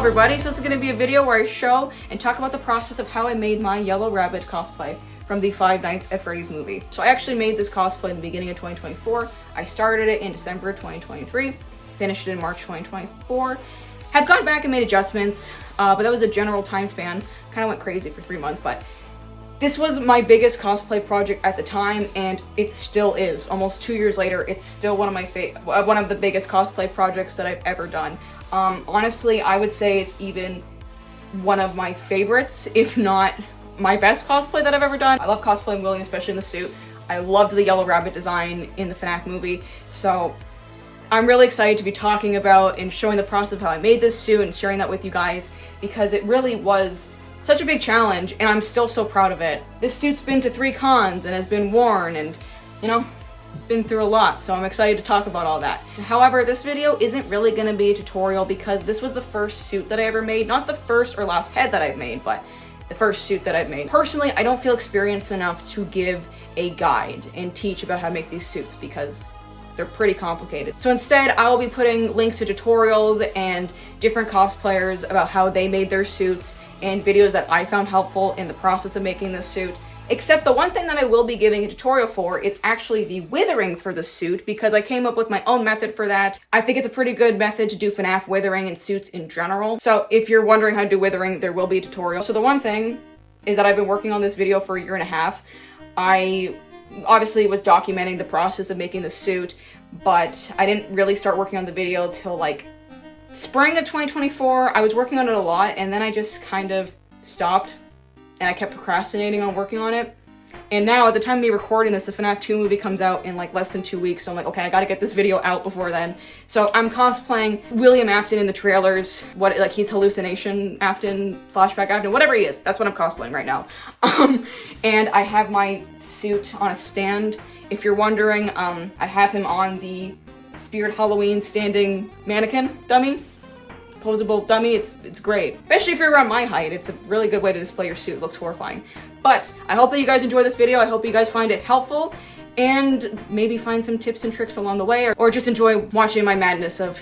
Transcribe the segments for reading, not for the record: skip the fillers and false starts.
everybody, so this is going to be a video where I show and talk about the process of how I made my Yellow Rabbit cosplay from the Five Nights at Freddy's movie. So I actually made this cosplay in the beginning of 2024. I started it in December 2023, finished it in March 2024. Have gone back and made adjustments, but that was a general time span. Kind of went crazy for 3 months, but this was my biggest cosplay project at the time, and it still is. Almost 2 years later, it's still one of the biggest cosplay projects that I've ever done. Honestly, I would say it's even one of my favorites, if not my best cosplay that I've ever done. I love cosplaying William, especially in the suit. I loved the Yellow Rabbit design in the FNaF movie, so I'm really excited to be talking about and showing the process of how I made this suit and sharing that with you guys, because it really was such a big challenge, and I'm still so proud of it. This suit's been to 3 cons and has been worn and, you know, been through a lot, so I'm excited to talk about all that. However, this video isn't really going to be a tutorial because this was the first suit that I ever made. Not the first or last head that I've made, but the first suit that I've made. Personally, I don't feel experienced enough to give a guide and teach about how to make these suits because they're pretty complicated. So instead, I will be putting links to tutorials and different cosplayers about how they made their suits and videos that I found helpful in the process of making this suit. Except the one thing that I will be giving a tutorial for is actually the withering for the suit, because I came up with my own method for that. I think it's a pretty good method to do FNaF withering and suits in general. So if you're wondering how to do withering, there will be a tutorial. So the one thing is that I've been working on this video for 1.5 years. I obviously was documenting the process of making the suit, but I didn't really start working on the video till like spring of 2024. I was working on it a lot, and then I just kind of stopped and I kept procrastinating on working on it. And now at the time of me recording this, the FNaF 2 movie comes out in like less than 2 weeks, so I'm like, okay, I gotta get this video out before then. So I'm cosplaying William Afton in the trailers, like he's hallucination Afton, flashback Afton, whatever he is, that's what I'm cosplaying right now. And I have my suit on a stand. If you're wondering, I have him on the Spirit Halloween standing mannequin dummy. Posable dummy, it's great. Especially if you're around my height, it's a really good way to display your suit. It looks horrifying. But I hope that you guys enjoy this video. I hope you guys find it helpful and maybe find some tips and tricks along the way, or just enjoy watching my madness of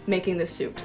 making this suit.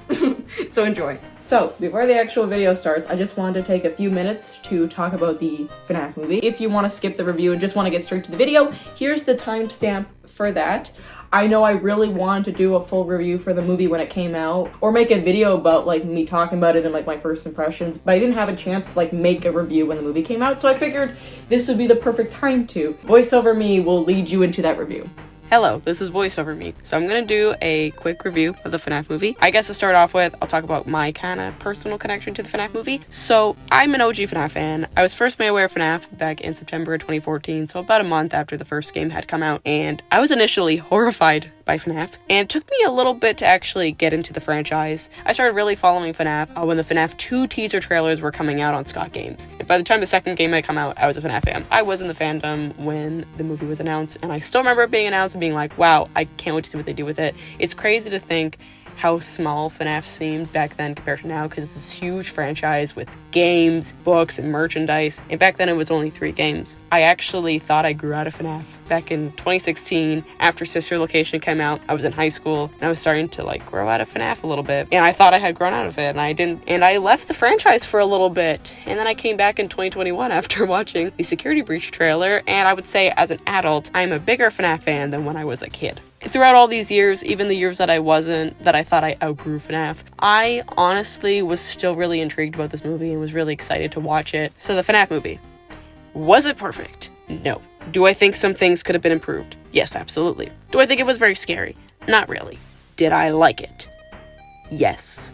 So enjoy. So before the actual video starts, I just wanted to take a few minutes to talk about the FNaF movie. If you want to skip the review and just want to get straight to the video, here's the timestamp for that. I know I really wanted to do a full review for the movie when it came out, or make a video about like me talking about it and like my first impressions, but I didn't have a chance to like make a review when the movie came out, so I figured this would be the perfect time to. VoiceOver Me will lead you into that review. Hello, this is VoiceOver Me. So I'm gonna do a quick review of the FNaF movie. I guess to start off with, I'll talk about my kind of personal connection to the FNaF movie. So I'm an OG FNaF fan. I was first made aware of FNaF back in September 2014, so about a month after the first game had come out, and I was initially horrified by FNaF, and it took me a little bit to actually get into the franchise. I started really following FNaF when the FNaF 2 teaser trailers were coming out on Scott Games. And by the time the second game had come out, I was a FNaF fan. I was in the fandom when the movie was announced, and I still remember it being announced and being like, wow, I can't wait to see what they do with it. It's crazy to think how small FNaF seemed back then compared to now, because it's this huge franchise with games, books, and merchandise, and back then it was only 3 games. I actually thought I grew out of FNaF. Back in 2016, after Sister Location came out, I was in high school, and I was starting to like grow out of FNaF a little bit, and I thought I had grown out of it, and I didn't, and I left the franchise for a little bit, and then I came back in 2021 after watching the Security Breach trailer, and I would say as an adult, I'm a bigger FNaF fan than when I was a kid. Throughout all these years, even the years that I wasn't, that I thought I outgrew FNaF, I honestly was still really intrigued about this movie and was really excited to watch it. So the FNaF movie, was it perfect? No. Do I think some things could have been improved? Yes, absolutely. Do I think it was very scary? Not really. Did I like it? Yes.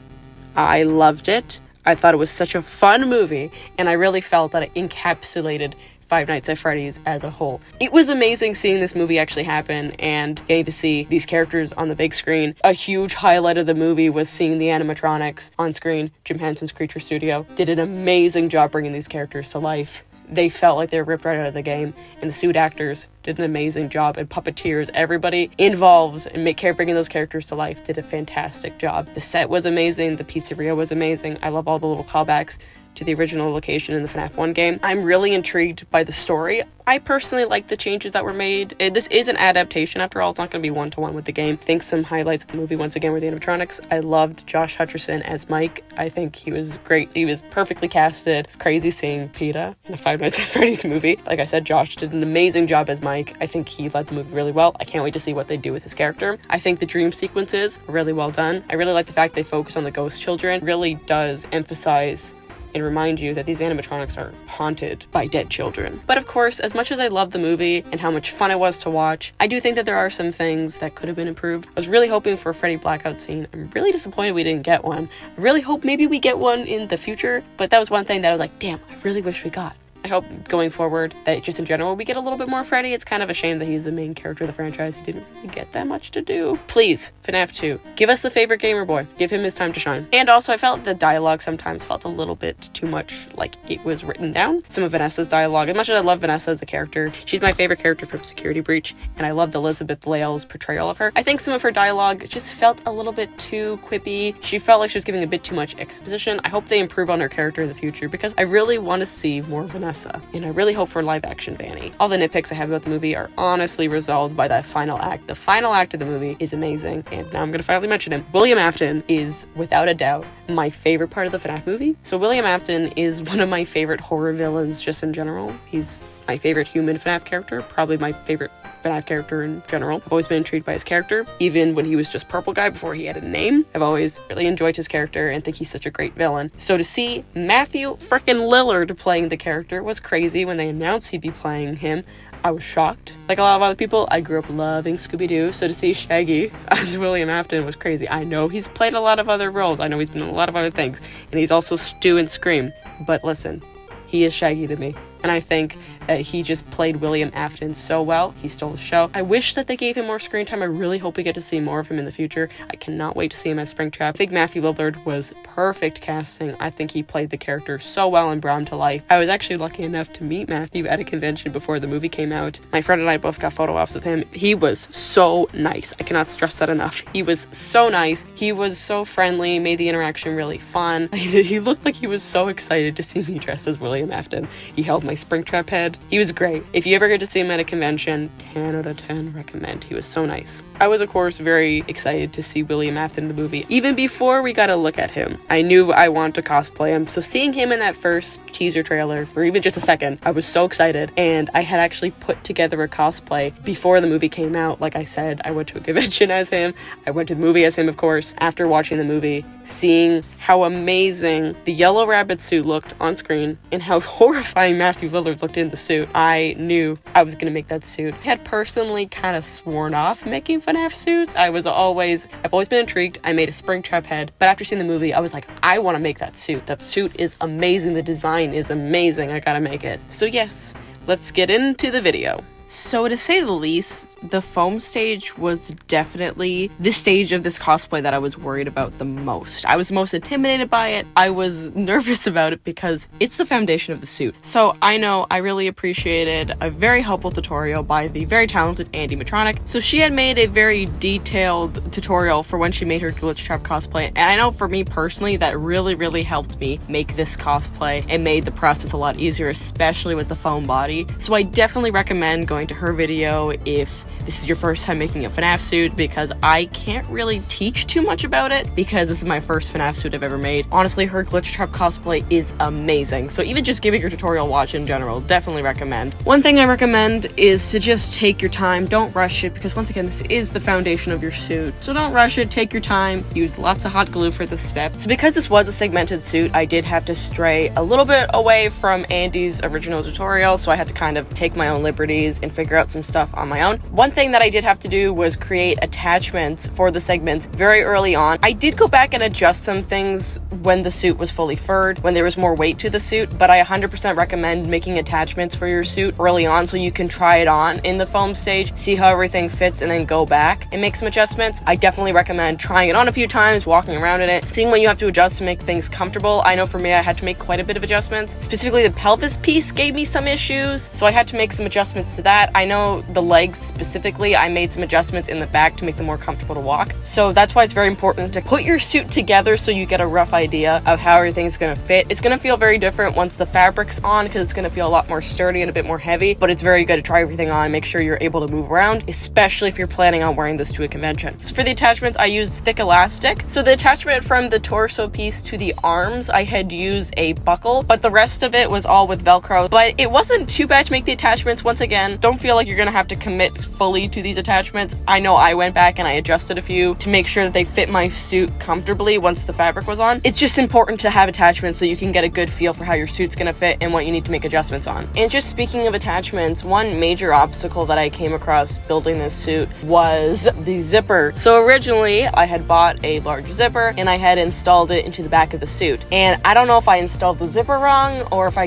I loved it. I thought it was such a fun movie, and I really felt that it encapsulated Five Nights at Freddy's as a whole. It was amazing seeing this movie actually happen and getting to see these characters on the big screen. A huge highlight of the movie was seeing the animatronics on screen. Jim Henson's Creature Studio did an amazing job bringing these characters to life. They felt like they were ripped right out of the game, and the suit actors did an amazing job, and puppeteers, everybody involved in bringing those characters to life did a fantastic job. The set was amazing, the pizzeria was amazing. I love all the little callbacks to the original location in the FNaF 1 game. I'm really intrigued by the story. I personally like the changes that were made. This is an adaptation after all. It's not going to be one-to-one with the game. I think some highlights of the movie once again were the animatronics. I loved Josh Hutcherson as Mike. I think he was great. He was perfectly casted. It's crazy seeing PETA in a Five Nights at Freddy's movie. Like I said, Josh did an amazing job as Mike. I think he led the movie really well. I can't wait to see what they do with his character. I think the dream sequences are really well done. I really like the fact they focus on the ghost children. It really does emphasize and remind you that these animatronics are haunted by dead children. But of course, as much as I love the movie and how much fun it was to watch, I do think that there are some things that could have been improved. I was really hoping for a Freddy blackout scene. I'm really disappointed we didn't get one. I really hope maybe we get one in the future, but that was one thing that I was like, damn, I really wish we got. I hope going forward that just in general we get a little bit more Freddy. It's kind of a shame that he's the main character of the franchise. He didn't really get that much to do. Please, FNaF 2, give us the favorite gamer boy. Give him his time to shine. And also I felt the dialogue sometimes felt a little bit too much like it was written down. Some of Vanessa's dialogue, as much as I love Vanessa as a character, she's my favorite character from Security Breach, and I loved Elizabeth Lale's portrayal of her. I think some of her dialogue just felt a little bit too quippy. She felt like she was giving a bit too much exposition. I hope they improve on her character in the future because I really want to see more Vanessa, and I really hope for live action Vanny. All the nitpicks I have about the movie are honestly resolved by that final act. The final act of the movie is amazing, and now I'm gonna finally mention him. William Afton is, without a doubt, my favorite part of the FNaF movie. So William Afton is one of my favorite horror villains just in general. He's my favorite human FNaF character, probably my favorite FNaF character in general. I've always been intrigued by his character, even when he was just Purple Guy before he had a name. I've always really enjoyed his character and think he's such a great villain. So to see Matthew frickin' Lillard playing the character was crazy. When they announced he'd be playing him, I was shocked. Like a lot of other people, I grew up loving Scooby-Doo, so to see Shaggy as William Afton was crazy. I know he's played a lot of other roles. I know he's been in a lot of other things, and he's also Stu and Scream. But listen, he is Shaggy to me, and I think that he just played William Afton so well. He stole the show. I wish that they gave him more screen time. I really hope we get to see more of him in the future. I cannot wait to see him as Springtrap. I think Matthew Lillard was perfect casting. I think he played the character so well and brought him to life. I was actually lucky enough to meet Matthew at a convention before the movie came out. My friend and I both got photo ops with him. He was so nice. I cannot stress that enough. He was so nice. He was so friendly, made the interaction really fun. He looked like he was so excited to see me dressed as William Afton. He held my Springtrap head. He was great. If you ever get to see him at a convention, 10 out of 10 recommend. He was so nice. I was, of course, very excited to see William Afton in the movie. Even before we got a look at him, I knew I wanted to cosplay him. So seeing him in that first teaser trailer for even just a second, I was so excited. And I had actually put together a cosplay before the movie came out. Like I said, I went to a convention as him. I went to the movie as him, of course. After watching the movie, seeing how amazing the Yellow Rabbit suit looked on screen and how horrifying Matthew Lillard looked in the suit, I knew I was going to make that suit. I had personally kind of sworn off making FNaF suits. I've always been intrigued. I made a Springtrap head, but after seeing the movie, I was like, I want to make that suit. That suit is amazing. The design is amazing. I gotta make it. So yes, let's get into the video. So to say the least, the foam stage was definitely the stage of this cosplay that I was worried about the most. I was most intimidated by it. I was nervous about it because it's the foundation of the suit. So I know I really appreciated a very helpful tutorial by the very talented Andy Matronic. So she had made a very detailed tutorial for when she made her Glitch Trap cosplay. And I know for me personally, that really helped me make this cosplay and made the process a lot easier, especially with the foam body. So I definitely recommend going to her video if this is your first time making a FNaF suit, because I can't really teach too much about it because this is my first FNaF suit I've ever made. Honestly, her Glitch Trap cosplay is amazing. So even just giving your tutorial watch in general, definitely recommend. One thing I recommend is to just take your time. Don't rush it, because once again, this is the foundation of your suit. So don't rush it, take your time, use lots of hot glue for this step. So because this was a segmented suit, I did have to stray a little bit away from Andy's original tutorial, so I had to kind of take my own liberties and figure out some stuff on my own. One thing that I did have to do was create attachments for the segments very early on. I did go back and adjust some things when the suit was fully furred, when there was more weight to the suit, but I 100% recommend making attachments for your suit early on so you can try it on in the foam stage, see how everything fits, and then go back and make some adjustments. I definitely recommend trying it on a few times, walking around in it, seeing when you have to adjust to make things comfortable. I know for me, I had to make quite a bit of adjustments. Specifically, the pelvis piece gave me some issues, so I had to make some adjustments to that. that. I know the legs specifically, I made some adjustments in the back to make them more comfortable to walk. So that's why it's very important to put your suit together so you get a rough idea of how everything's gonna fit. It's gonna feel very different once the fabric's on because it's gonna feel a lot more sturdy and a bit more heavy, but it's very good to try everything on, make sure you're able to move around, especially if you're planning on wearing this to a convention. So for the attachments, I used thick elastic. So the attachment from the torso piece to the arms, I had used a buckle, but the rest of it was all with Velcro. But it wasn't too bad to make the attachments. Once again, don't feel like you're gonna have to commit fully to these attachments. I know I went back and I adjusted a few to make sure that they fit my suit comfortably once the fabric was on. It's just important to have attachments so you can get a good feel for how your suit's gonna fit and what you need to make adjustments on. And just speaking of attachments, one major obstacle that I came across building this suit was the zipper. So originally I had bought a large zipper and I had installed it into the back of the suit. And I don't know if I installed the zipper wrong or if I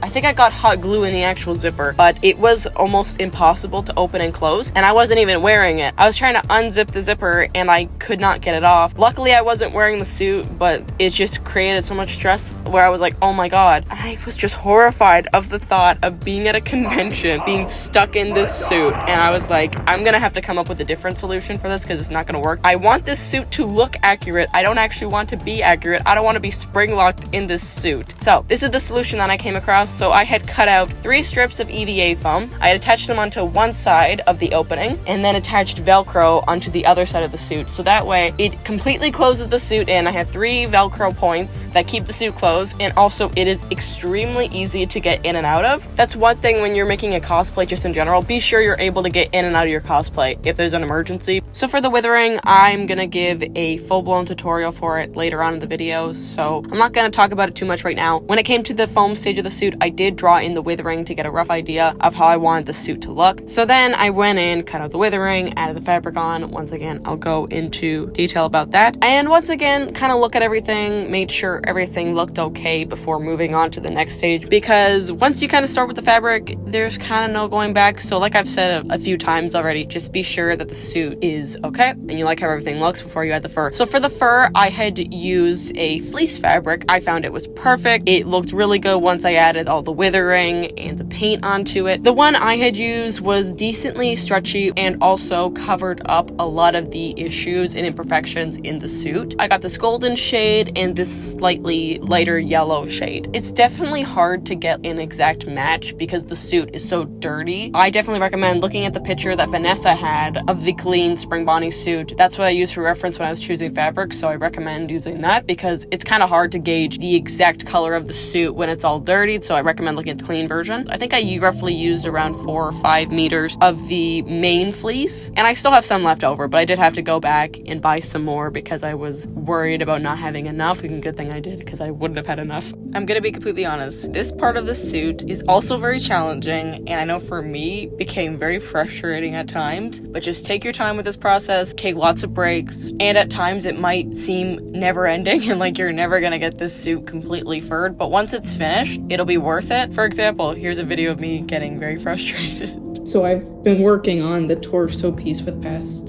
think I got hot glue in the actual zipper, but it was almost impossible to open and close, and I wasn't even wearing it. I was trying to unzip the zipper and I could not get it off. Luckily I wasn't wearing the suit, but it just created so much stress where I was like, oh my god. And I was just horrified of the thought of being at a convention, being stuck in this suit, and I was like, I'm gonna have to come up with a different solution for this because it's not gonna work. I want this suit to look accurate. I don't actually want to be accurate. I don't want to be spring locked in this suit. So this is the solution that I came across. So I had cut out 3 strips of EVA foam. I had attached them onto one side of the opening and then attached Velcro onto the other side of the suit. So that way it completely closes the suit in. I have 3 Velcro points that keep the suit closed, and also it is extremely easy to get in and out of. That's one thing when you're making a cosplay just in general. Be sure you're able to get in and out of your cosplay if there's an emergency. So for the Withering, I'm gonna give a full-blown tutorial for it later on in the video, so I'm not gonna talk about it too much right now. When it came to the foam stage of the suit, I did draw in the Withering to get a rough idea of how I wanted the suit to look. So then I went in, cut out the Withering, added the fabric on. Once again, I'll go into detail about that. And once again, kind of look at everything, made sure everything looked okay before moving on to the next stage, because once you kind of start with the fabric, there's kind of no going back. So like I've said a few times already, just be sure that the suit is okay and you like how everything looks before you add the fur. So for the fur, I had used a fleece fabric. I found it was perfect. It looked really good once I added all the Withering and the paint onto it. The one I had used was decently stretchy and also covered up a lot of the issues and imperfections in the suit. I got this golden shade and this slightly lighter yellow shade. It's definitely hard to get an exact match because the suit is so dirty. I definitely recommend looking at the picture that Vanessa had of the clean Spring Bonnie suit. That's what I used for reference when I was choosing fabric, so I recommend using that because it's kind of hard to gauge the exact color of the suit when it's all dirtied, so I recommend looking at the clean version. I think I roughly used around 4 or 5 meters of the main fleece, and I still have some left over, but I did have to go back and buy some more because I was worried about not having enough, and good thing I did because I wouldn't have had enough. I'm gonna be completely honest, this part of the suit is also very challenging, and I know for me, became very frustrating at times, but just take your time with this process, take lots of breaks, and at times it might seem never-ending and like you're never gonna get this suit completely furred, but once it's finished, it'll be worth it. For example, here's a video of me getting very frustrated. So I've been working on the torso piece for the past,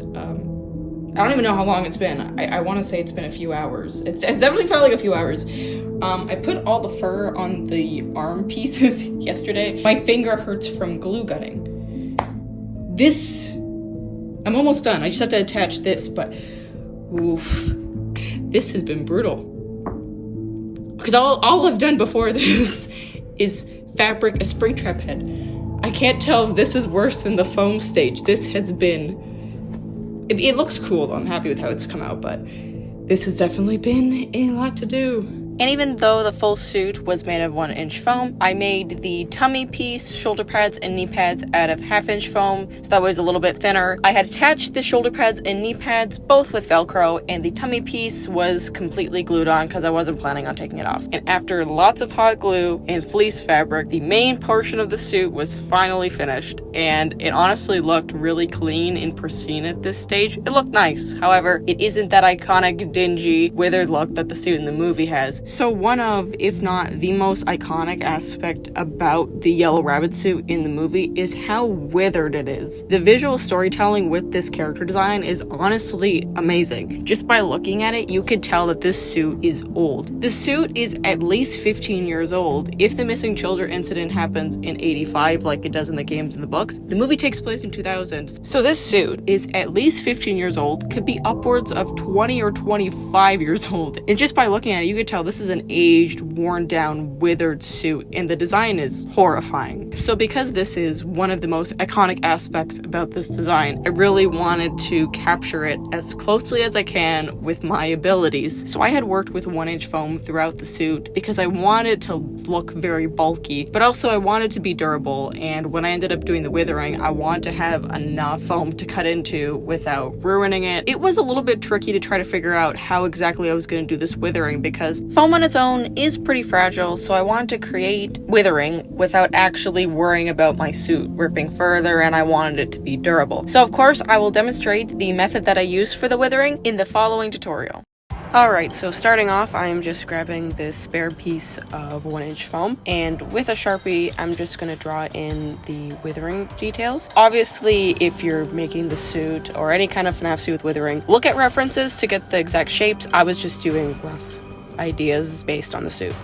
I don't even know how long it's been. I want to say it's been a few hours. It's definitely felt like a few hours. I put all the fur on the arm pieces yesterday. My finger hurts from glue gunning. I'm almost done. I just have to attach this, but oof, this has been brutal. Because all I've done before this is fabric a spring trap head. I can't tell if this is worse than the foam stage. This has been, it looks cool though. I'm happy with how it's come out, but this has definitely been a lot to do. And even though the full suit was made of 1-inch foam, I made the tummy piece, shoulder pads, and knee pads out of 1/2-inch foam, so that was a little bit thinner. I had attached the shoulder pads and knee pads both with Velcro, and the tummy piece was completely glued on because I wasn't planning on taking it off. And after lots of hot glue and fleece fabric, the main portion of the suit was finally finished, and it honestly looked really clean and pristine at this stage. It looked nice. However, it isn't that iconic, dingy, withered look that the suit in the movie has. So one of, if not the most iconic aspect about the Yellow Rabbit suit in the movie is how withered it is. The visual storytelling with this character design is honestly amazing. Just by looking at it, you could tell that this suit is old. The suit is at least 15 years old. If the missing children incident happens in 85 like it does in the games and the books, the movie takes place in 2000. So this suit is at least 15 years old, could be upwards of 20 or 25 years old. And just by looking at it, you could tell this is an aged, worn down, withered suit, and the design is horrifying. So because this is one of the most iconic aspects about this design, I really wanted to capture it as closely as I can with my abilities. So I had worked with 1-inch foam throughout the suit because I wanted to look very bulky, but also I wanted to be durable, and when I ended up doing the withering, I wanted to have enough foam to cut into without ruining it. It was a little bit tricky to try to figure out how exactly I was going to do this withering because foam on its own is pretty fragile, so I wanted to create withering without actually worrying about my suit ripping further, and I wanted it to be durable. So of course I will demonstrate the method that I use for the withering in the following tutorial. Alright, so starting off, I'm just grabbing this spare piece of 1-inch foam, and with a Sharpie, I'm just going to draw in the withering details. Obviously, if you're making the suit or any kind of FNaF suit with withering, look at references to get the exact shapes. I was just doing rough ideas based on the suit.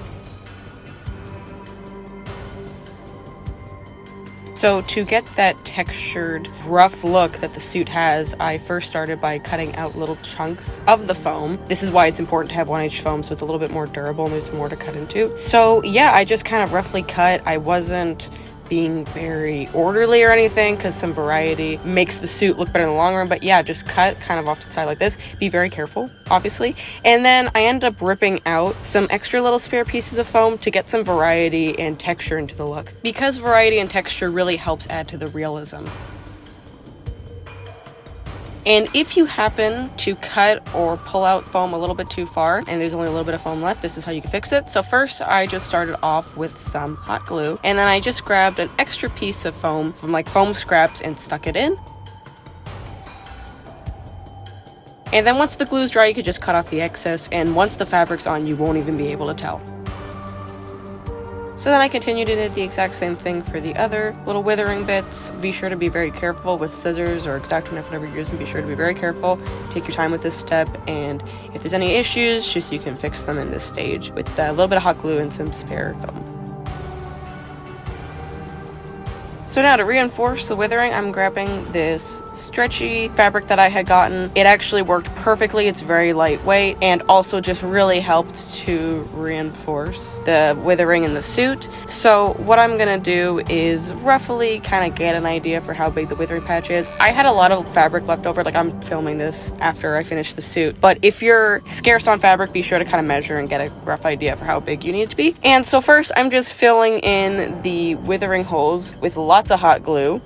So to get that textured, rough look that the suit has, I first started by cutting out little chunks of the foam. This is why it's important to have 1-inch foam, so it's a little bit more durable and there's more to cut into. So yeah, I just kind of roughly cut. I wasn't being very orderly or anything because some variety makes the suit look better in the long run, but yeah, just cut kind of off to the side like this. Be very careful, obviously. And then I ended up ripping out some extra little spare pieces of foam to get some variety and texture into the look, because variety and texture really helps add to the realism. And if you happen to cut or pull out foam a little bit too far and there's only a little bit of foam left, this is how you can fix it. So first I just started off with some hot glue, and then I just grabbed an extra piece of foam from like foam scraps and stuck it in. And then once the glue's dry, you could just cut off the excess, and once the fabric's on, you won't even be able to tell. So then I continued and did the exact same thing for the other little withering bits. Be sure to be very careful with scissors or X-Acto knife, whatever you're using. Be sure to be very careful. Take your time with this step, and if there's any issues, just you can fix them in this stage with a little bit of hot glue and some spare foam. So now to reinforce the withering, I'm grabbing this stretchy fabric that I had gotten. It actually worked perfectly. It's very lightweight and also just really helped to reinforce the withering in the suit. So what I'm gonna do is roughly kind of get an idea for how big the withering patch is. I had a lot of fabric left over, like I'm filming this after I finish the suit, but if you're scarce on fabric, be sure to kind of measure and get a rough idea for how big you need it to be. And so first I'm just filling in the withering holes with lots of hot glue.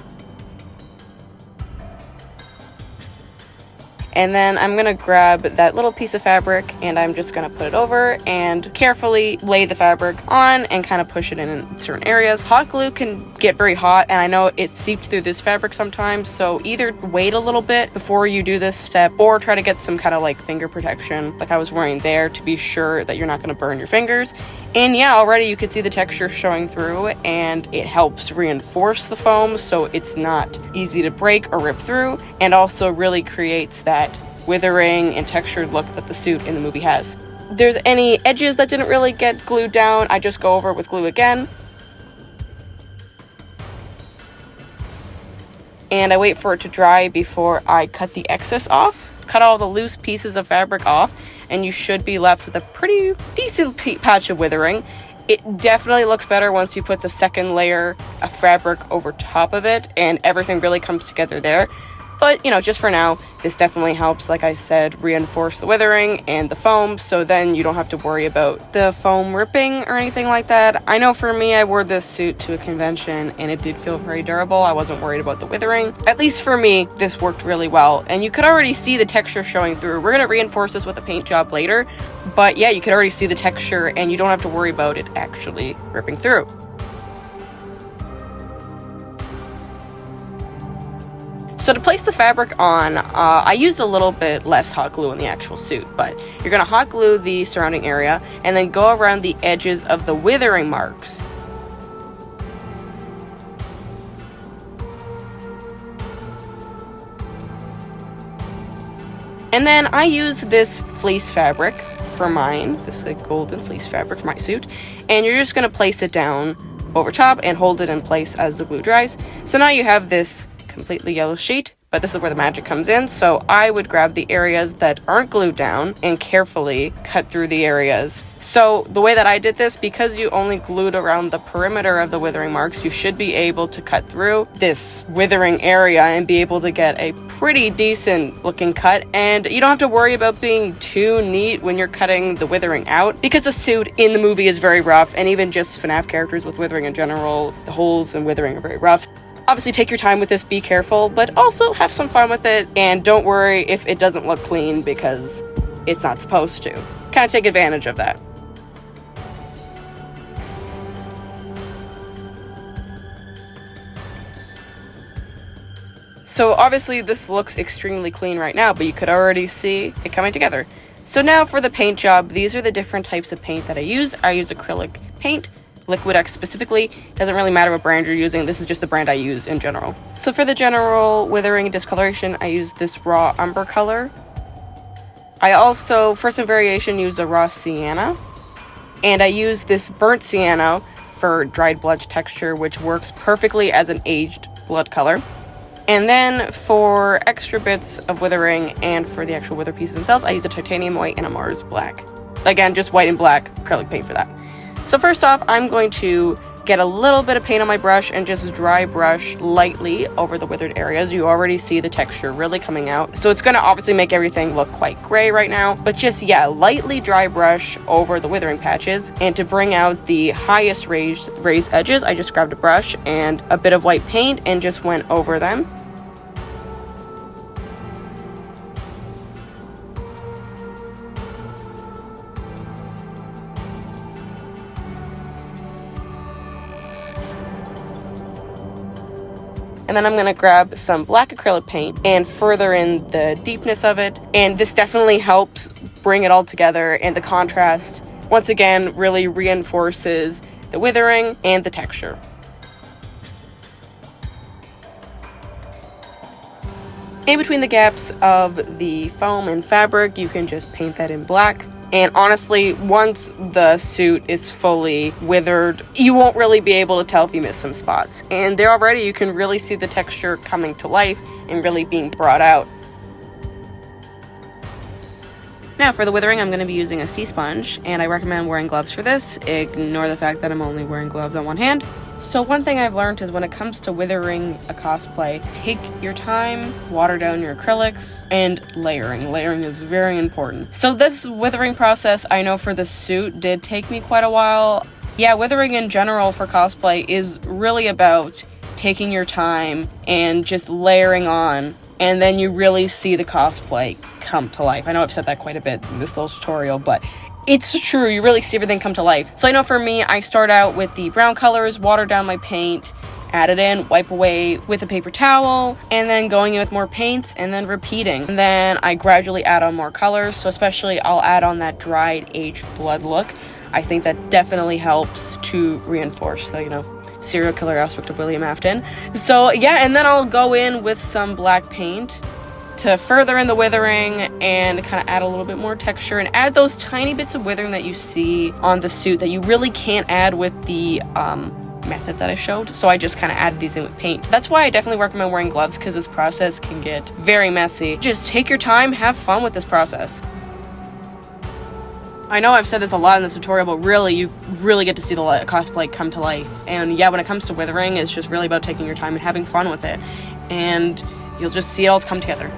And then I'm gonna grab that little piece of fabric and I'm just gonna put it over and carefully lay the fabric on and kind of push it in certain areas. Hot glue can get very hot, and I know it seeped through this fabric sometimes, so either wait a little bit before you do this step or try to get some kind of like finger protection like I was wearing there to be sure that you're not gonna burn your fingers. And yeah, already you can see the texture showing through, and it helps reinforce the foam so it's not easy to break or rip through, and also really creates that withering and textured look that the suit in the movie has. If there's any edges that didn't really get glued down, I just go over it with glue again. And I wait for it to dry before I cut the excess off. Cut all the loose pieces of fabric off, and you should be left with a pretty decent patch of withering. It definitely looks better once you put the second layer of fabric over top of it and everything really comes together there. But, you know, just for now, this definitely helps, like I said, reinforce the withering and the foam, so then you don't have to worry about the foam ripping or anything like that. I know for me, I wore this suit to a convention, and it did feel very durable. I wasn't worried about the withering. At least for me, this worked really well, and you could already see the texture showing through. We're going to reinforce this with a paint job later, but yeah, you could already see the texture, and you don't have to worry about it actually ripping through. So to place the fabric on, I used a little bit less hot glue on the actual suit, but you're going to hot glue the surrounding area and then go around the edges of the withering marks. And then I use this fleece fabric for mine, this like golden fleece fabric for my suit, and you're just going to place it down over top and hold it in place as the glue dries. So now you have this completely yellow sheet, but this is where the magic comes in. So I would grab the areas that aren't glued down and carefully cut through the areas. So the way that I did this, because you only glued around the perimeter of the withering marks, you should be able to cut through this withering area and be able to get a pretty decent looking cut. And you don't have to worry about being too neat when you're cutting the withering out, because the suit in the movie is very rough, and even just FNaF characters with withering in general, the holes in withering are very rough. Obviously, take your time with this, be careful, but also have some fun with it, and don't worry if it doesn't look clean, because it's not supposed to. Kind of take advantage of that. So obviously this looks extremely clean right now, but you could already see it coming together. So now for the paint job, these are the different types of paint that I use. I use acrylic paint, Liquid X specifically. Doesn't really matter what brand you're using, this is just the brand I use in general. So for the general withering discoloration, I use this raw umber color. I also, for some variation, use a raw sienna. And I use this burnt sienna for dried blood texture, which works perfectly as an aged blood color. And then for extra bits of withering and for the actual wither pieces themselves, I use a titanium white and a Mars black. Again, just white and black acrylic paint for that. So first off, I'm going to get a little bit of paint on my brush and just dry brush lightly over the withered areas. You already see the texture really coming out. So it's going to obviously make everything look quite gray right now. But just, yeah, lightly dry brush over the withering patches. And to bring out the highest raised edges, I just grabbed a brush and a bit of white paint and just went over them. And then I'm going to grab some black acrylic paint and further in the deepness of it. And this definitely helps bring it all together, and the contrast, once again, really reinforces the withering and the texture. In between the gaps of the foam and fabric, you can just paint that in black. And honestly, once the suit is fully withered, you won't really be able to tell if you missed some spots. And there already, you can really see the texture coming to life and really being brought out. Now for the withering, I'm going to be using a sea sponge, and I recommend wearing gloves for this. Ignore the fact that I'm only wearing gloves on one hand. So one thing I've learned is when it comes to withering a cosplay, take your time, water down your acrylics, and layering. Layering is very important. So this withering process, I know for the suit, did take me quite a while. Yeah, withering in general for cosplay is really about taking your time and just layering on, and then you really see the cosplay come to life. I know I've said that quite a bit in this little tutorial, but it's true, you really see everything come to life. So I know for me, I start out with the brown colors, water down my paint, add it in, wipe away with a paper towel, and then going in with more paints, and then repeating. And then I gradually add on more colors, so especially I'll add on that dried, aged blood look. I think that definitely helps to reinforce the, serial killer aspect of William Afton. So yeah, and then I'll go in with some black paint to further in the withering and kind of add a little bit more texture and add those tiny bits of withering that you see on the suit that you really can't add with the method that I showed. So I just kind of added these in with paint. That's why I definitely recommend wearing gloves, because this process can get very messy. Just take your time, have fun with this process. I know I've said this a lot in this tutorial, but really, you really get to see the cosplay come to life. And yeah, when it comes to withering, it's just really about taking your time and having fun with it. And you'll just see it all come together.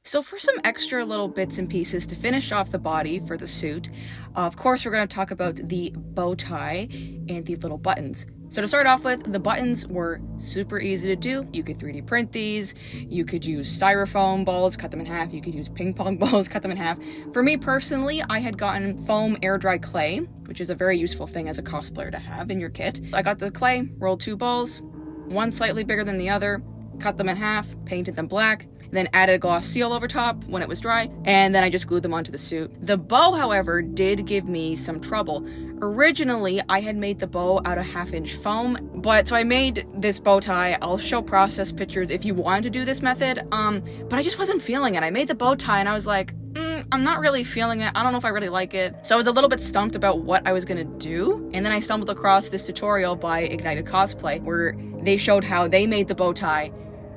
So for some extra little bits and pieces to finish off the body for the suit, of course we're going to talk about the bow tie and the little buttons. So to start off with, the buttons were super easy to do. You could 3D print these, you could use styrofoam balls, cut them in half, you could use ping pong balls, cut them in half. For me personally, I had gotten foam air dry clay, which is a very useful thing as a cosplayer to have in your kit. I got the clay, rolled 2 balls, one slightly bigger than the other, cut them in half, painted them black, then added a gloss seal over top when it was dry, and then I just glued them onto the suit. The bow, however, did give me some trouble. Originally, I had made the bow out of 1/2-inch foam, so I made this bow tie. I'll show process pictures if you want to do this method, but I just wasn't feeling it. I made the bow tie and I was like, I'm not really feeling it. I don't know if I really like it. So I was a little bit stumped about what I was gonna do. And then I stumbled across this tutorial by Ignited Cosplay where they showed how they made the bow tie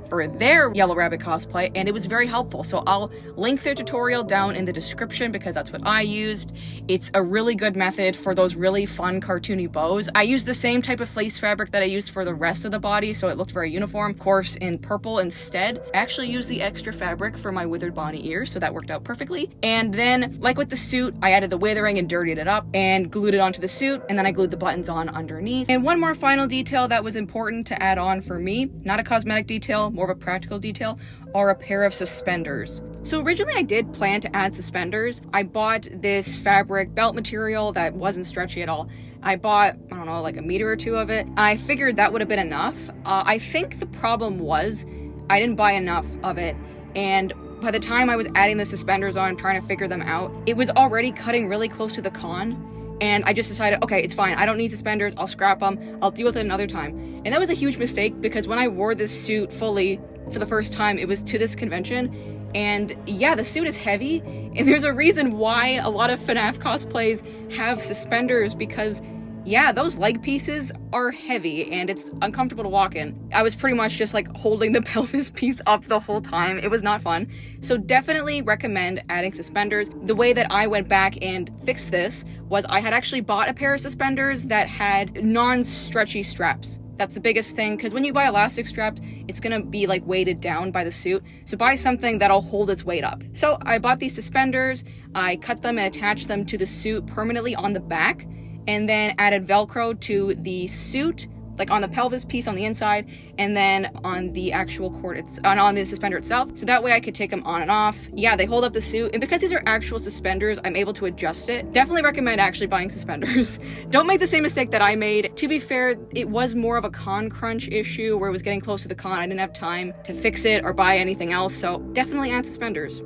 for their Yellow Rabbit cosplay, and it was very helpful. So I'll link their tutorial down in the description because that's what I used. It's a really good method for those really fun cartoony bows. I used the same type of fleece fabric that I used for the rest of the body, so it looked very uniform. Of course, in purple instead. I actually used the extra fabric for my withered bonnie ears, so that worked out perfectly. And then, like with the suit, I added the withering and dirtied it up and glued it onto the suit, and then I glued the buttons on underneath. And one more final detail that was important to add on for me, not a cosmetic detail, more of a practical detail, are a pair of suspenders. So originally I did plan to add suspenders. I bought this fabric belt material that wasn't stretchy at all. I bought, I don't know, like a meter or two of it. I figured that would have been enough. I think the problem was I didn't buy enough of it, and by the time I was adding the suspenders on and trying to figure them out, it was already cutting really close to the con. And I just decided, okay, it's fine. I don't need suspenders. I'll scrap them. I'll deal with it another time. And that was a huge mistake because when I wore this suit fully for the first time, it was to this convention. And yeah, the suit is heavy. And there's a reason why a lot of FNaF cosplays have suspenders because yeah, those leg pieces are heavy and it's uncomfortable to walk in. I was pretty much just like holding the pelvis piece up the whole time. It was not fun. So definitely recommend adding suspenders. The way that I went back and fixed this was I had actually bought a pair of suspenders that had non-stretchy straps. That's the biggest thing, because when you buy elastic straps, it's gonna be like weighted down by the suit. So buy something that'll hold its weight up. So I bought these suspenders, I cut them and attached them to the suit permanently on the back, and then added Velcro to the suit, like on the pelvis piece on the inside, and then on the actual cord, on the suspender itself. So that way I could take them on and off. Yeah, they hold up the suit, and because these are actual suspenders, I'm able to adjust it. Definitely recommend actually buying suspenders. Don't make the same mistake that I made. To be fair, it was more of a con crunch issue where it was getting close to the con. I didn't have time to fix it or buy anything else, so definitely add suspenders.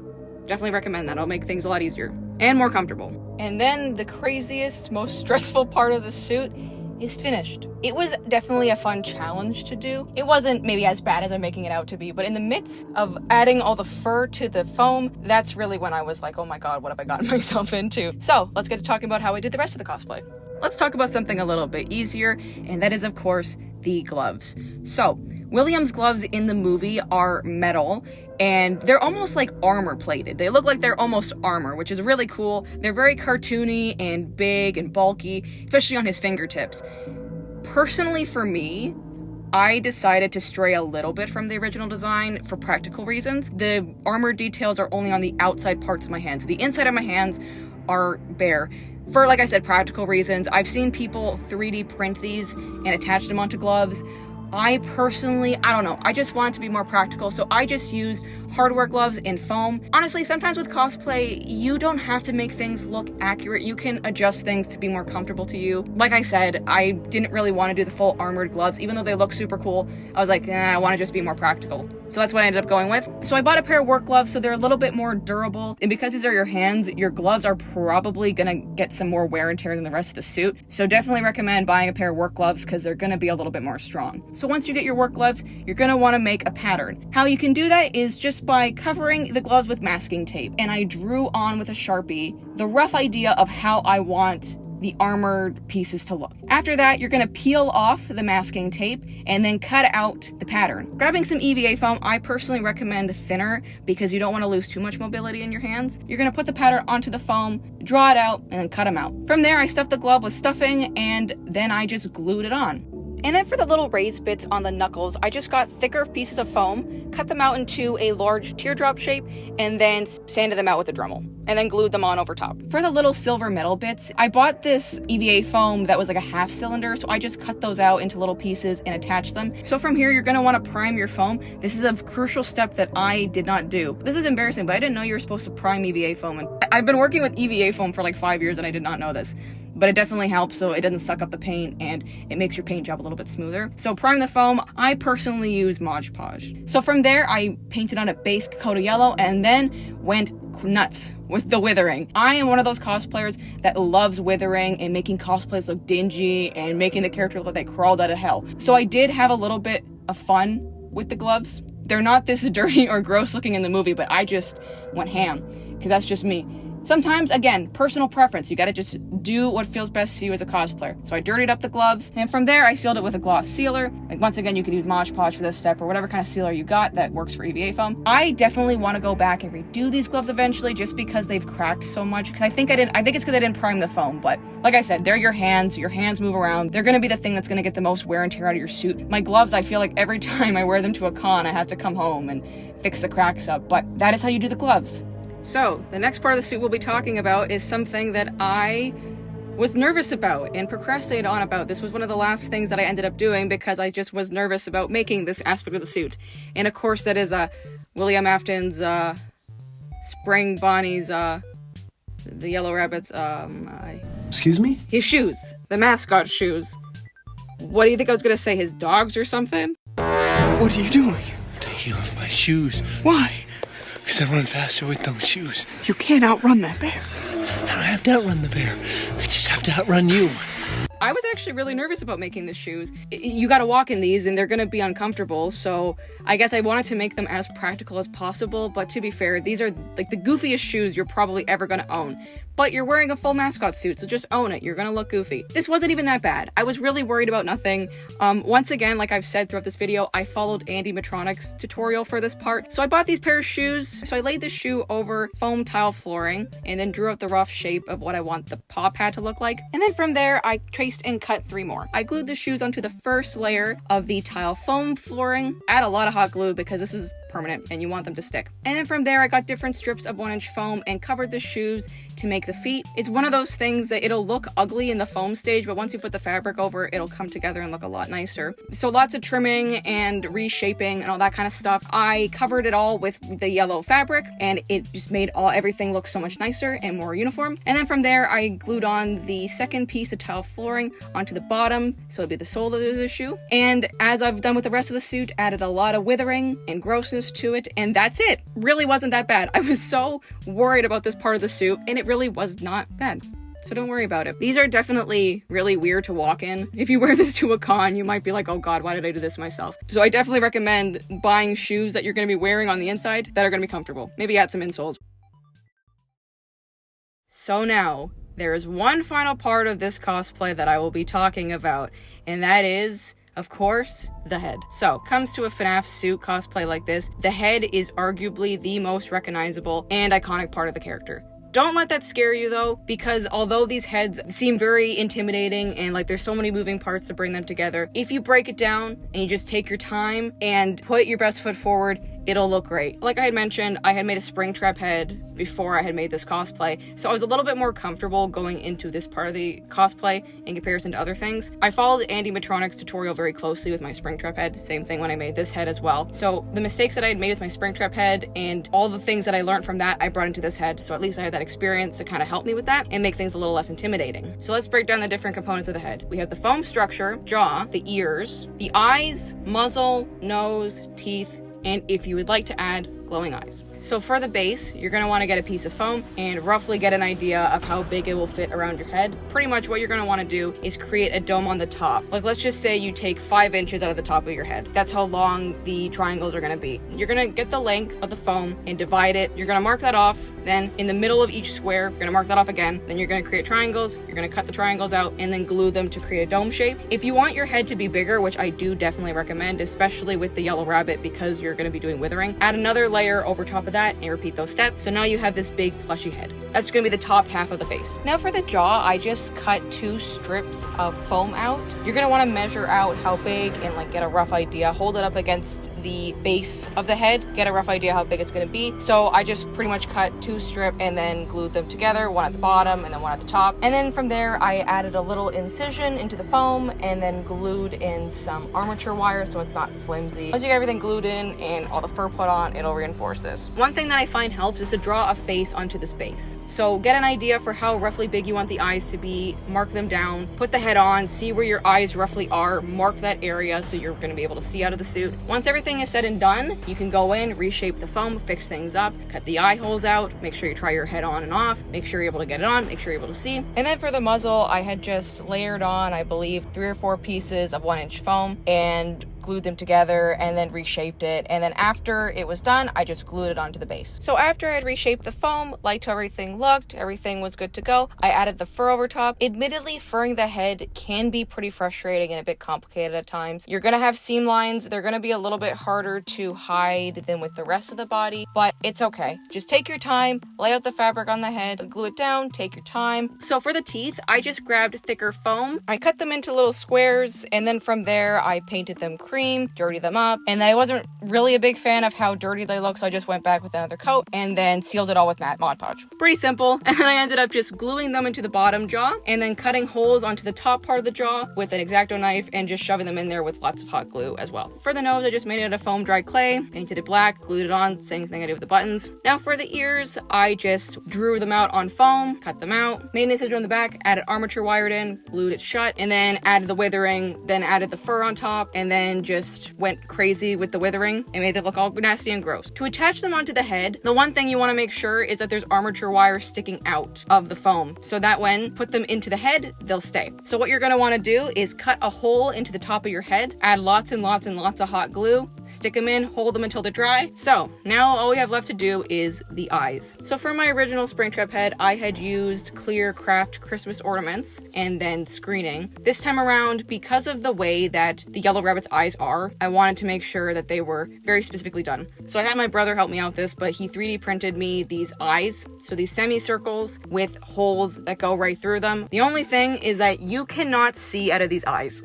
Definitely recommend that. It'll make things a lot easier and more comfortable. And then the craziest, most stressful part of the suit is finished. It was definitely a fun challenge to do. It wasn't maybe as bad as I'm making it out to be, but in the midst of adding all the fur to the foam, that's really when I was like, oh my god, what have I gotten myself into? So let's get to talking about how I did the rest of the cosplay. Let's talk about something a little bit easier, and that is of course the gloves. So William's gloves in the movie are metal, and they're almost like armor plated. They look like they're almost armor, which is really cool. They're very cartoony and big and bulky, especially on his fingertips. Personally, for me, I decided to stray a little bit from the original design for practical reasons. The armor details are only on the outside parts of my hands. The inside of my hands are bare. For, like I said, practical reasons. I've seen people 3D print these and attach them onto gloves. I personally, I don't know, I just want it to be more practical, so I just used hardware gloves in foam. Honestly, sometimes with cosplay, you don't have to make things look accurate. You can adjust things to be more comfortable to you. Like I said, I didn't really want to do the full armored gloves, even though they look super cool. I was like, I want to just be more practical. So that's what I ended up going with. So I bought a pair of work gloves, so they're a little bit more durable. And because these are your hands, your gloves are probably gonna get some more wear and tear than the rest of the suit. So definitely recommend buying a pair of work gloves because they're gonna be a little bit more strong. So once you get your work gloves, you're gonna wanna make a pattern. How you can do that is just by covering the gloves with masking tape. And I drew on with a Sharpie the rough idea of how I want the armored pieces to look. After that, you're gonna peel off the masking tape and then cut out the pattern. Grabbing some EVA foam, I personally recommend thinner because you don't want to lose too much mobility in your hands. You're gonna put the pattern onto the foam, draw it out, and then cut them out. From there, I stuffed the glove with stuffing and then I just glued it on. And then for the little raised bits on the knuckles, I just got thicker pieces of foam, cut them out into a large teardrop shape, and then sanded them out with a Dremel, and then glued them on over top. For the little silver metal bits, I bought this EVA foam that was like a half cylinder, so I just cut those out into little pieces and attached them. So from here, you're gonna wanna prime your foam. This is a crucial step that I did not do. This is embarrassing, but I didn't know you were supposed to prime EVA foam. And I've been working with EVA foam for like 5 years and I did not know this. but it definitely helps so it doesn't suck up the paint and it makes your paint job a little bit smoother. So prime the foam, I personally use Mod Podge. So from there, I painted on a base coat of yellow and then went nuts with the Withering. I am one of those cosplayers that loves Withering and making cosplays look dingy and making the character look like they crawled out of hell. So I did have a little bit of fun with the gloves. They're not this dirty or gross looking in the movie, but I just went ham because that's just me. Sometimes, again, personal preference. You gotta just do what feels best to you as a cosplayer. So I dirtied up the gloves, and from there I sealed it with a gloss sealer. Like, once again, you can use Mod Podge for this step or whatever kind of sealer you got that works for EVA foam. I definitely want to go back and redo these gloves eventually just because they've cracked so much. Because I think it's because I didn't prime the foam, but like I said, they're your hands move around. They're gonna be the thing that's gonna get the most wear and tear out of your suit. My gloves, I feel like every time I wear them to a con, I have to come home and fix the cracks up, but that is how you do the gloves. So, the next part of the suit we'll be talking about is something that I was nervous about and procrastinated on about. This was one of the last things that I ended up doing because I just was nervous about making this aspect of the suit. And of course, that is William Afton's Spring Bonnie's the Yellow Rabbit's Excuse me? his shoes, the mascot shoes. What do you think I was gonna say? His dogs or something? What are you doing? Taking off my shoes. Why? Because I run faster with those shoes. You can't outrun that bear. I don't have to outrun the bear. I just have to outrun you. I was actually really nervous about making the shoes. You gotta walk in these and they're gonna be uncomfortable, so I guess I wanted to make them as practical as possible, but to be fair, these are like the goofiest shoes you're probably ever gonna own. But you're wearing a full mascot suit, so just own it. You're gonna look goofy. This wasn't even that bad. I was really worried about nothing. Once again, like I've said throughout this video, I followed Andy Metronic's tutorial for this part. So I bought these pair of shoes. So I laid the shoe over foam tile flooring and then drew out the rough shape of what I want the paw pad to look like. And then from there, I traced and cut 3 more. I glued the shoes onto the first layer of the tile foam flooring. Add a lot of hot glue because this is permanent and you want them to stick. And then from there, I got different strips of 1-inch foam and covered the shoes to make the feet. It's one of those things that it'll look ugly in the foam stage, but once you put the fabric over, it'll come together and look a lot nicer. So lots of trimming and reshaping and all that kind of stuff. I covered it all with the yellow fabric and it just made everything look so much nicer and more uniform. And then from there, I glued on the second piece of tile flooring onto the bottom, so it'd be the sole of the shoe. And as I've done with the rest of the suit, added a lot of withering and grossness to it, and that's it. Really wasn't that bad. I was so worried about this part of the suit, and it really was not bad. So don't worry about it. These are definitely really weird to walk in. If you wear this to a con, you might be like, oh god, why did I do this myself? So I definitely recommend buying shoes that you're going to be wearing on the inside that are going to be comfortable. Maybe add some insoles. So now, there is one final part of this cosplay that I will be talking about, and that is, of course, the head. So, comes to a FNaF suit cosplay like this, the head is arguably the most recognizable and iconic part of the character. Don't let that scare you though, because although these heads seem very intimidating and like there's so many moving parts to bring them together, if you break it down and you just take your time and put your best foot forward, it'll look great. Like I had mentioned, I had made a Springtrap head before I had made this cosplay, so I was a little bit more comfortable going into this part of the cosplay in comparison to other things. I followed Andy Metronic's tutorial very closely with my Springtrap head, same thing when I made this head as well. So the mistakes that I had made with my Springtrap head and all the things that I learned from that, I brought into this head, so at least I had that experience to kind of help me with that and make things a little less intimidating. So let's break down the different components of the head. We have the foam structure, jaw, the ears, the eyes, muzzle, nose, teeth, and if you would like to add, glowing eyes. So for the base, you're going to want to get a piece of foam and roughly get an idea of how big it will fit around your head. Pretty much what you're going to want to do is create a dome on the top. Like let's just say you take 5 inches out of the top of your head. That's how long the triangles are going to be. You're going to get the length of the foam and divide it. You're going to mark that off. Then in the middle of each square, you're going to mark that off again. Then you're going to create triangles. You're going to cut the triangles out and then glue them to create a dome shape. If you want your head to be bigger, which I do definitely recommend, especially with the Yellow Rabbit because you're going to be doing withering, add another layer over top of that and repeat those steps. So now you have this big plushy head. That's going to be the top half of the face. Now for the jaw, I just cut 2 strips of foam out. You're going to want to measure out how big and like get a rough idea. Hold it up against the base of the head, get a rough idea how big it's going to be. So I just pretty much cut 2 2 strip and then glued them together, one at the bottom and then one at the top. And then from there, I added a little incision into the foam and then glued in some armature wire so it's not flimsy. Once you get everything glued in and all the fur put on, it'll reinforce this. One thing that I find helps is to draw a face onto this base. So get an idea for how roughly big you want the eyes to be, mark them down, put the head on, see where your eyes roughly are, mark that area so you're going to be able to see out of the suit. Once everything is said and done, you can go in, reshape the foam, fix things up, cut the eye holes out, make sure you try your head on and off, make sure you're able to get it on, make sure you're able to see. And then for the muzzle, I had just layered on, I believe, 3 or 4 pieces of 1-inch foam and glued them together and then reshaped it. And then after it was done, I just glued it onto the base. So after I'd reshaped the foam, liked how everything looked, everything was good to go, I added the fur over top. Admittedly, furring the head can be pretty frustrating and a bit complicated at times. You're gonna have seam lines. They're gonna be a little bit harder to hide than with the rest of the body, but it's okay. Just take your time, lay out the fabric on the head, glue it down, take your time. So for the teeth, I just grabbed thicker foam. I cut them into little squares, and then from there, I painted them cream, dirty them up, and I wasn't really a big fan of how dirty they look, so I just went back with another coat and then sealed it all with matte Mod Podge. Pretty simple. And I ended up just gluing them into the bottom jaw and then cutting holes onto the top part of the jaw with an X-Acto knife and just shoving them in there with lots of hot glue as well. For the nose, I just made it out of foam dry clay, painted it black, glued it on, same thing I did with the buttons. Now for the ears, I just drew them out on foam, cut them out, made an incision on the back, added armature wired in, glued it shut, and then added the withering, then added the fur on top, and then just went crazy with the withering and made them look all nasty and gross. To attach them onto the head, the one thing you want to make sure is that there's armature wire sticking out of the foam so that when put them into the head, they'll stay. So what you're going to want to do is cut a hole into the top of your head, add lots and lots and lots of hot glue, stick them in, hold them until they're dry. So now all we have left to do is the eyes. So for my original Springtrap head, I had used clear craft Christmas ornaments and then screening. This time around, because of the way that the Yellow Rabbit's eyes are, I wanted to make sure that they were very specifically done. So I had my brother help me out with this, but he 3D printed me these eyes. So these semicircles with holes that go right through them. The only thing is that you cannot see out of these eyes.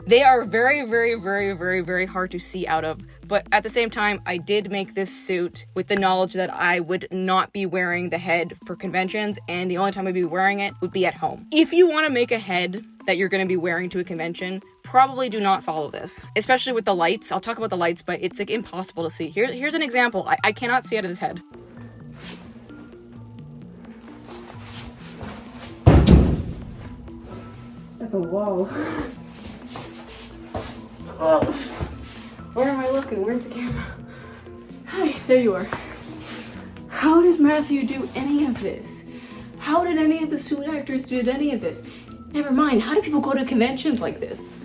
They are very, very, very, very, very hard to see out of. But at the same time, I did make this suit with the knowledge that I would not be wearing the head for conventions, and the only time I'd be wearing it would be at home. If you want to make a head that you're going to be wearing to a convention, probably do not follow this, especially with the lights. I'll talk about the lights, but it's like impossible to see. Here's an example. I cannot see out of this head. Like a wall. Oh, where am I looking? Where's the camera? Hi, there you are. How did Matthew do any of this? How did any of the suit actors do any of this? Never mind, how do people go to conventions like this?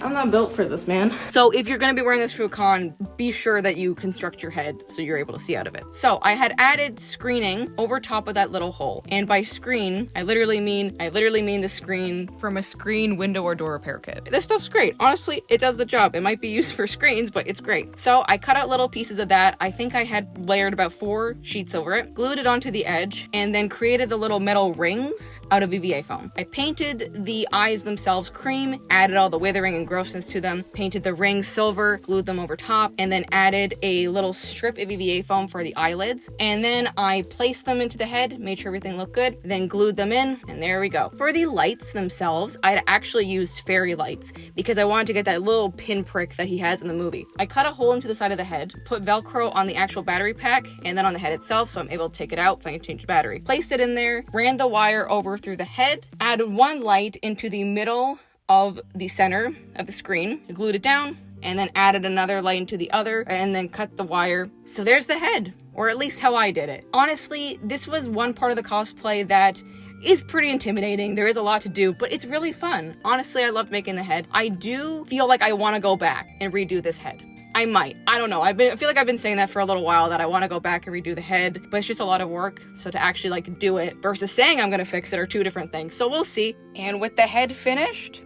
I'm not built for this, man. So if you're gonna be wearing this for a con, be sure that you construct your head so you're able to see out of it. So I had added screening over top of that little hole. And by screen, I literally mean the screen from a screen, window, or door repair kit. This stuff's great. Honestly, it does the job. It might be used for screens, but it's great. So I cut out little pieces of that. I think I had layered about 4 sheets over it, glued it onto the edge, and then created the little metal rings out of EVA foam. I painted the eyes themselves cream, added all the withering and grossness to them, painted the rings silver, glued them over top, and then added a little strip of EVA foam for the eyelids. And then I placed them into the head, made sure everything looked good, then glued them in, and there we go. For the lights themselves, I'd actually used fairy lights because I wanted to get that little pinprick that he has in the movie. I cut a hole into the side of the head, put Velcro on the actual battery pack, and then on the head itself, so I'm able to take it out if I can change the battery. Placed it in there, ran the wire over through the head, added one light into the middle of the center of the screen, glued it down, and then added another light into the other, and then cut the wire. So there's the head, or at least how I did it. Honestly, this was one part of the cosplay that is pretty intimidating. There is a lot to do, but it's really fun. Honestly, I loved making the head. I do feel like I want to go back and redo this head. I might. I don't know. I feel like I've been saying that for a little while, that I want to go back and redo the head, but it's just a lot of work. So to actually like do it versus saying I'm going to fix it are two different things. So we'll see. And with the head finished,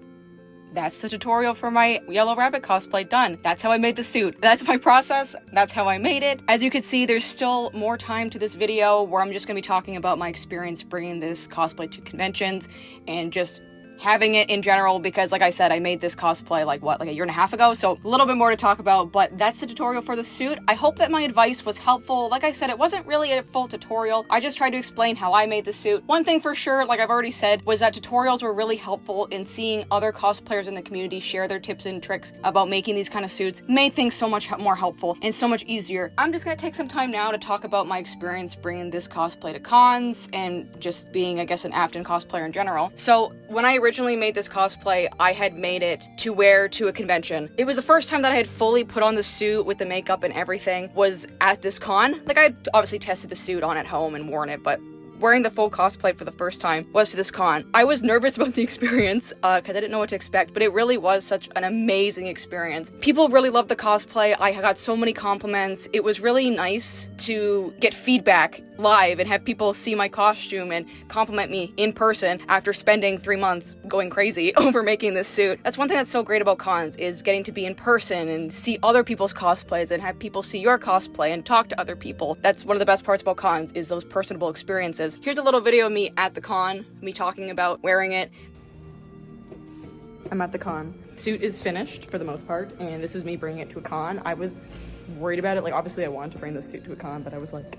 that's the tutorial for my Yellow Rabbit cosplay done. That's how I made the suit. That's my process. That's how I made it. As you can see, there's still more time to this video where I'm just going to be talking about my experience bringing this cosplay to conventions and just having it in general because, like I said, I made this cosplay like a year and a half ago, so a little bit more to talk about, but that's the tutorial for the suit. I hope that my advice was helpful. Like I said, it wasn't really a full tutorial. I just tried to explain how I made the suit. One thing for sure, like I've already said, was that tutorials were really helpful in seeing other cosplayers in the community share their tips and tricks about making these kind of suits. Made things so much more helpful and so much easier. I'm just gonna take some time now to talk about my experience bringing this cosplay to cons and just being, I guess, an Afton cosplayer in general. So when I originally made this cosplay, I had made it to wear to a convention. It was the first time that I had fully put on the suit with the makeup and everything was at this con. Like I had obviously tested the suit on at home and worn it, but wearing the full cosplay for the first time was to this con. I was nervous about the experience because I didn't know what to expect, but it really was such an amazing experience. People really loved the cosplay. I got so many compliments. It was really nice to get feedback live and have people see my costume and compliment me in person after spending 3 months going crazy over making this suit. That's one thing that's so great about cons, is getting to be in person and see other people's cosplays and have people see your cosplay and talk to other people. That's one of the best parts about cons, is those personable experiences. Here's a little video of me at the con, me talking about wearing it. I'm at the con. Suit is finished for the most part, and this is me bringing it to a con. I was worried about it. Like, obviously I wanted to bring this suit to a con, but I was like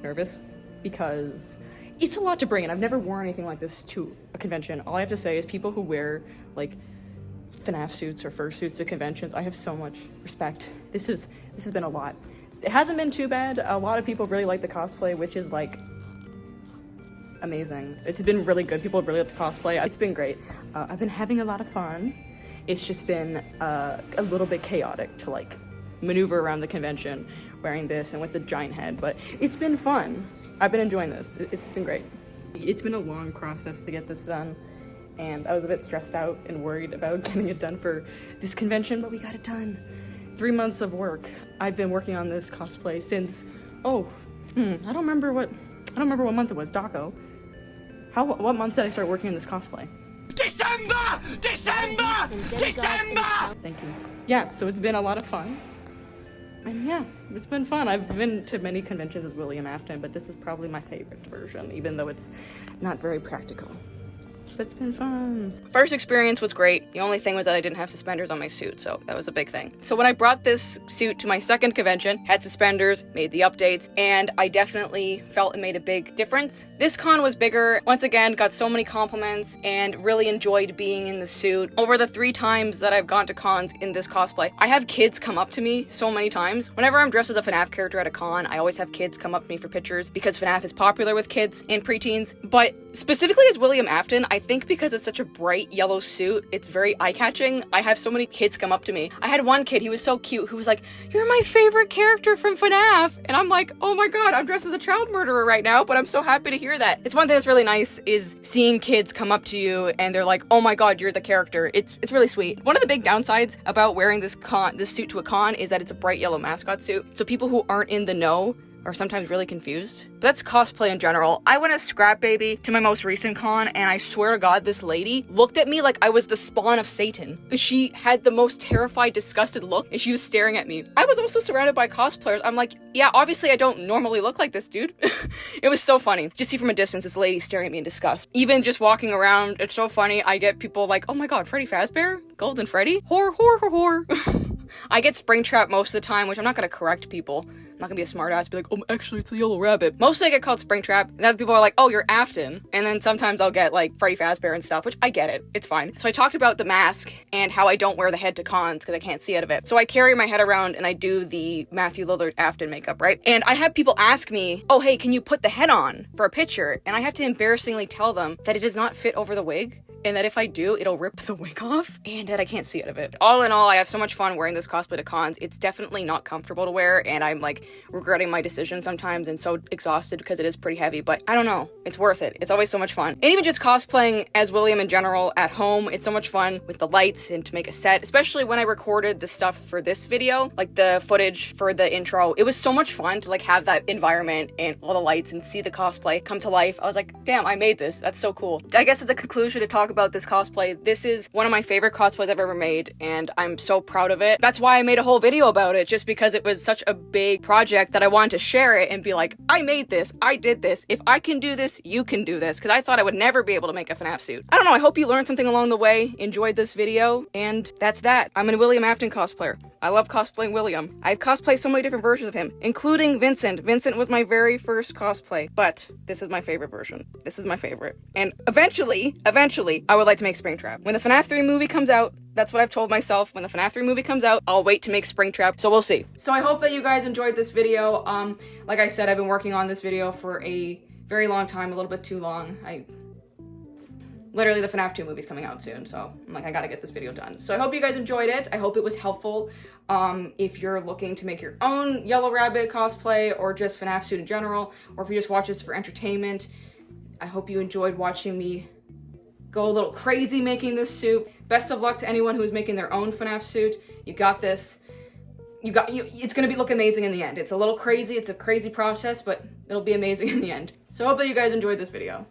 nervous because it's a lot to bring in. I've never worn anything like this to a convention. All I have to say is people who wear like FNaF suits or fursuits to conventions, I have so much respect. This has been a lot. It hasn't been too bad. A lot of people really like the cosplay, which is like amazing. It's been really good. People really like the cosplay. It's been great. I've been having a lot of fun. It's just been a little bit chaotic to like maneuver around the convention wearing this and with the giant head, but it's been fun. I've been enjoying this. It's been great. It's been a long process to get this done, and I was a bit stressed out and worried about getting it done for this convention, but we got it done. 3 months of work. I've been working on this cosplay since, I don't remember what month it was. Daco. What month did I start working on this cosplay? December! Thank you. Yeah, so it's been a lot of fun. And yeah, it's been fun. I've been to many conventions as William Afton, but this is probably my favorite version, even though it's not very practical. But it's been fun. First experience was great. The only thing was that I didn't have suspenders on my suit, so that was a big thing. So when I brought this suit to my second convention, had suspenders, made the updates, and I definitely felt it made a big difference. This con was bigger. Once again, got so many compliments and really enjoyed being in the suit. Over the 3 times that I've gone to cons in this cosplay, I have kids come up to me so many times. Whenever I'm dressed as a FNaF character at a con, I always have kids come up to me for pictures because FNaF is popular with kids and preteens. But specifically as William Afton, I think because it's such a bright yellow suit, it's very eye-catching. I have so many kids come up to me. I had one kid, he was so cute, who was like, "You're my favorite character from FNaF." And I'm like, oh my god, I'm dressed as a child murderer right now, but I'm so happy to hear that. It's one thing that's really nice, is seeing kids come up to you and they're like, oh my god, you're the character. It's really sweet. One of the big downsides about wearing this suit to a con is that it's a bright yellow mascot suit, so people who aren't in the know are sometimes really confused. But that's cosplay in general. I went as Scrap Baby to my most recent con, and I swear to god, this lady looked at me like I was the spawn of Satan. She had the most terrified, disgusted look, and she was staring at me. I was also surrounded by cosplayers. I'm like, yeah, obviously I don't normally look like this, dude. It was so funny. Just see from a distance, this lady staring at me in disgust. Even just walking around, it's so funny. I get people like, oh my god, Freddy Fazbear? Golden Freddy? Whore. I get Springtrap most of the time, which I'm not gonna correct people. I'm not gonna be a smartass, be like, oh, actually, it's a Yellow Rabbit. Mostly I get called Springtrap, and then people are like, oh, you're Afton. And then sometimes I'll get, like, Freddy Fazbear and stuff, which I get it. It's fine. So I talked about the mask and how I don't wear the head to cons because I can't see out of it. So I carry my head around and I do the Matthew Lillard Afton makeup, right? And I have people ask me, oh, hey, can you put the head on for a picture? And I have to embarrassingly tell them that it does not fit over the wig, and that if I do, it'll rip the wig off, and that I can't see out of it. All in all, I have so much fun wearing this cosplay to cons. It's definitely not comfortable to wear, and I'm like regretting my decision sometimes and so exhausted because it is pretty heavy, but I don't know. It's worth it. It's always so much fun. And even just cosplaying as William in general at home, it's so much fun with the lights and to make a set, especially when I recorded the stuff for this video, like the footage for the intro. It was so much fun to like have that environment and all the lights and see the cosplay come to life. I was like, damn, I made this. That's so cool. I guess as a conclusion to talk about this cosplay. This is one of my favorite cosplays I've ever made, and I'm so proud of it. That's why I made a whole video about it, just because it was such a big project that I wanted to share it and be like, I made this, I did this. If I can do this, you can do this, because I thought I would never be able to make a FNaF suit. I don't know, I hope you learned something along the way, enjoyed this video, and that's that. I'm a William Afton cosplayer. I love cosplaying William. I've cosplayed so many different versions of him, including Vincent. Vincent was my very first cosplay, but this is my favorite version. This is my favorite. And eventually, I would like to make Springtrap. When the FNaF 3 movie comes out, that's what I've told myself. When the FNaF 3 movie comes out, I'll wait to make Springtrap, so we'll see. So I hope that you guys enjoyed this video. Like I said, I've been working on this video for a very long time, a little bit too long. Literally, the FNaF 2 movie's coming out soon, so I'm like, I gotta get this video done. So I hope you guys enjoyed it. I hope it was helpful. If you're looking to make your own Yellow Rabbit cosplay, or just FNaF suit in general, or if you just watch this for entertainment, I hope you enjoyed watching me go a little crazy making this suit. Best of luck to anyone who's making their own FNaF suit. You got this. It's gonna look amazing in the end. It's a little crazy, it's a crazy process, but it'll be amazing in the end. So I hope that you guys enjoyed this video.